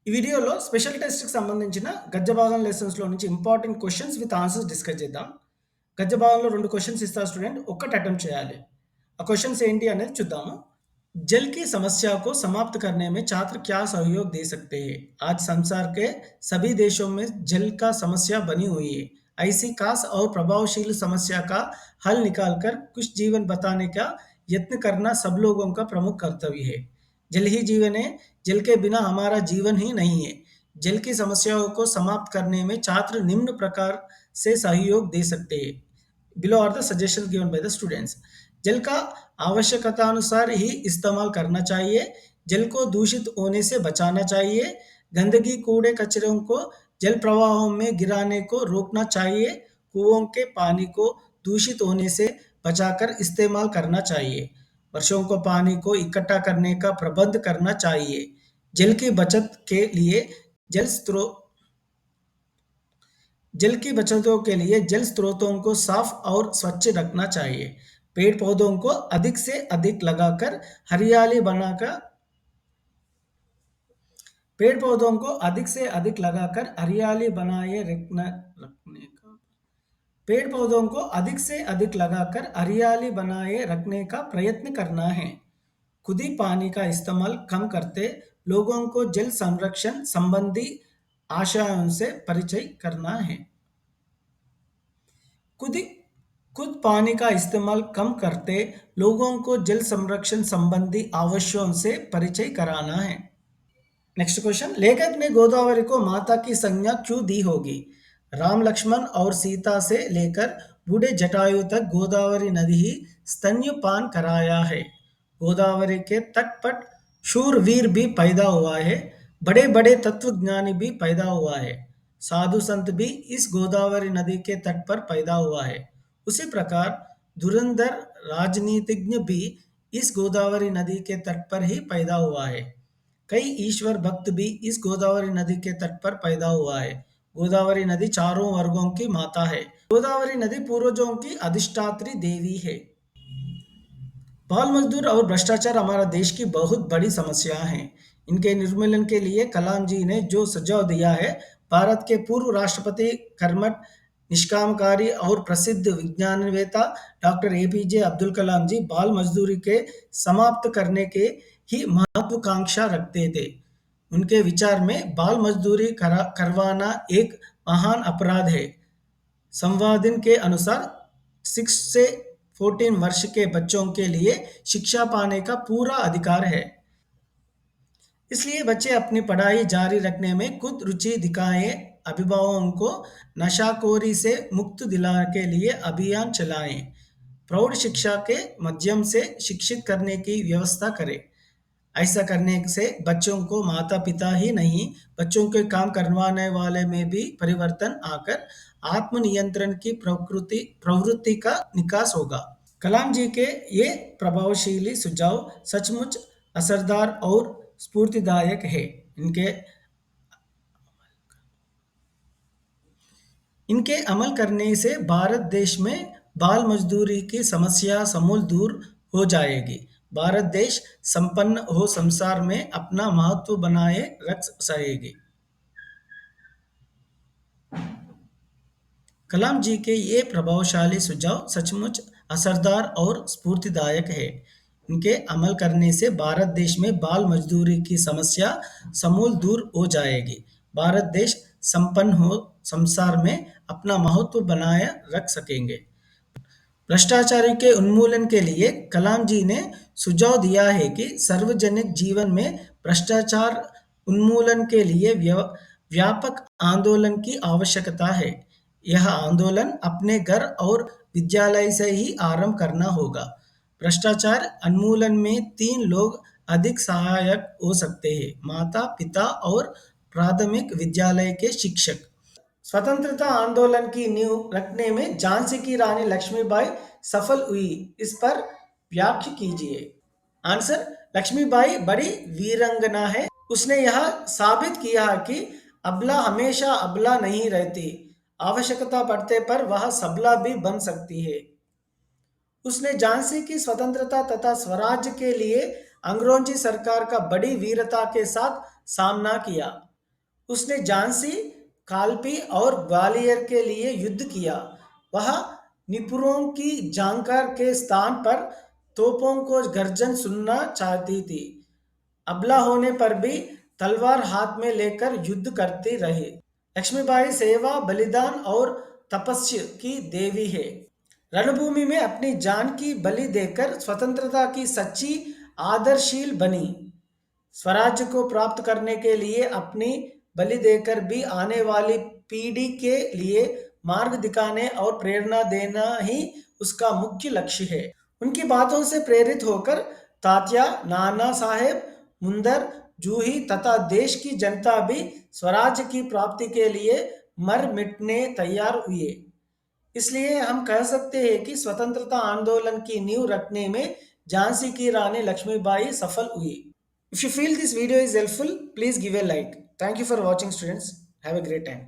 ఈ వీడియోలో స్పెషల్ టెస్ట్‌కి సంబంధించిన గద్య భాగం లెసన్స్‌లో నుంచి important questions with answers discuss చేద్దాం. గద్య భాగంలో 2 క్వెషన్స్ ఇస్తారు స్టూడెంట్. ఒక్కటి అటెంప్ట్ చేయాలి. ఆ క్వెషన్స్ ఏంటి అనేది చూద్దాము. जल की समस्या को समाप्त करने में छात्र क्या सहयोग दे सकते हैं? आज संसार के सभी देशों में जल का समस्या बनी हुई है। ऐसी खास और प्रभावशील समस्या का हल निकालकर कुछ जीवन बचाने का यत्न करना सब लोगों का प्रमुख कर्तव्य है। जल ही जीवन है, जल के बिना हमारा जीवन ही नहीं है। जल की समस्याओं को समाप्त करने में छात्र निम्न प्रकार से सहयोग दे सकते हैं। Below are the suggestion given by the students. जल का आवश्यकतानुसार ही इस्तेमाल करना चाहिए। जल को दूषित होने से बचाना चाहिए। गंदगी कूड़े कचरों को जल प्रवाहों में गिराने को रोकना चाहिए। कुओं के पानी को दूषित होने से बचाकर इस्तेमाल करना चाहिए। वर्षों को पानी को इकट्ठा करने का प्रबंध करना चाहिए। जल की बचत के लिए जल स्रोत जल की बचतों के लिए जल स्रोतों को साफ और स्वच्छ रखना चाहिए। पेड़ पौधों को अधिक से अधिक लगाकर हरियाली बनाकर पेड़ पौधों को अधिक से अधिक लगाकर हरियाली बनाए रखने का पेड़ पौधों को अधिक से अधिक लगाकर हरियाली बनाए रखने का प्रयत्न करना है। खुद ही पानी का इस्तेमाल कम करते लोगों को जल संरक्षण संबंधी आशयों से परिचय करना है। खुद खुद पानी का इस्तेमाल कम करते लोगों को जल संरक्षण संबंधी आवश्यकों से परिचय कराना है। नेक्स्ट क्वेश्चन, लेखक ने गोदावरी को माता की संज्ञा क्यों दी होगी? राम लक्ष्मण और सीता से लेकर बूढ़े जटायु तक गोदावरी नदी ही स्तन्यपान कराया है। गोदावरी के तट पर शूरवीर भी पैदा हुआ है। बड़े बड़े तत्वज्ञानी भी पैदा हुआ है। साधु संत भी इस गोदावरी नदी के तट पर पैदा हुआ है। उसी प्रकार धुरंधर राजनीतिज्ञ भी इस गोदावरी नदी के तट पर ही पैदा हुआ है। कई ईश्वर भक्त भी इस गोदावरी नदी के तट पर पैदा हुआ है। गोदावरी नदी चारों वर्गों की माता है। गोदावरी नदी पूर्वजों की अधिष्ठात्री देवी है। बाल मजदूर और भ्रष्टाचार हमारा देश की बहुत बड़ी समस्या है। इनके निर्मूलन के लिए कलाम जी ने जो सुझाव दिया है, भारत के पूर्व राष्ट्रपति कर्मठ निष्कामकारी और प्रसिद्ध विज्ञानवेत्ता डॉक्टर एपीजे अब्दुल कलाम जी बाल मजदूरी के समाप्त करने के ही महत्वाकांक्षा रखते थे। उनके विचार में बाल मजदूरी करवाना एक महान अपराध है। संवादिन के अनुसार 6 से 14 वर्ष के बच्चों के लिए शिक्षा पाने का पूरा अधिकार है। इसलिए बच्चे अपनी पढ़ाई जारी रखने में खुद रुचि दिखाएं। अभिभावकों को नशाखोरी से मुक्त दिलाने के लिए अभियान चलाएं। प्रौढ़ शिक्षा के माध्यम से शिक्षित करने की व्यवस्था करें। ऐसा करने से बच्चों को माता पिता ही नहीं, बच्चों के काम करवाने वाले में भी परिवर्तन आकर आत्मनियंत्रण की प्रवृत्ति का निकास होगा। कलाम जी के ये प्रभावशाली सुझाव सचमुच असरदार और स्फूर्तिदायक है। इनके अमल करने से भारत देश में बाल मजदूरी की समस्या समूल दूर हो जाएगी। भारत देश संपन्न हो संसार में अपना महत्व बनाए रख सकेगी। कलाम जी के ये प्रभावशाली सुझाव सचमुच असरदार और स्फूर्तिदायक है। इनके अमल करने से भारत देश में बाल मजदूरी की समस्या समूल दूर हो जाएगी। भारत देश संपन्न हो संसार में अपना महत्व बनाए रख सकेंगे। भ्रष्टाचार के उन्मूलन के लिए कलाम जी ने सुझाव दिया है कि सार्वजनिक जीवन में भ्रष्टाचार उन्मूलन के लिए व्यापक आंदोलन की आवश्यकता है। यह आंदोलन अपने घर और विद्यालय से ही आरंभ करना होगा। भ्रष्टाचार उन्मूलन में 3 लोग अधिक सहायक हो सकते हैं: माता पिता और प्राथमिक विद्यालय के शिक्षक। स्वतंत्रता आंदोलन की नींव रखने में झांसी की रानी लक्ष्मीबाई सफल हुई, इस पर व्याख्या कीजिए। आंसर, लक्ष्मीबाई बड़ी वीरांगना है। उसने यह साबित किया कि अबला हमेशा अबला नहीं रहती, आवश्यकता पड़ने पर वह सबला भी बन सकती है। उसने झांसी की स्वतंत्रता तथा स्वराज्य के लिए अंग्रेजी सरकार का बड़ी वीरता के साथ सामना किया। उसने झांसी, कालपी और ग्वालियर के लिए युद्ध किया। वह निपुणों की जांकर के स्थान पर तोपों को गर्जन सुनना चाहती थी। अबला होने पर भी तलवार हाथ में लेकर युद्ध करती रही। लक्ष्मीबाई सेवा, बलिदान और तपस्या की देवी है। रणभूमि में अपनी जान की बलि देकर स्वतंत्रता की सच्ची आदर्शशील बनी। स्वराज्य को प्राप्त करने के लिए अपनी बलि देकर भी आने वाली पीढ़ी के लिए मार्ग दिखाने और प्रेरणा देना ही उसका मुख्य लक्ष्य है। उनकी बातों से प्रेरित होकर तात्या, नाना साहेब, मुंदर, जूही तथा देश की जनता भी स्वराज्य की प्राप्ति के लिए मर मिटने तैयार हुए। इसलिए हम कह सकते हैं कि स्वतंत्रता आंदोलन की नींव रखने में झांसी की रानी लक्ष्मीबाई सफल हुई। If you feel this video is helpful, please give a like. Thank you for watching, students. Have a great time.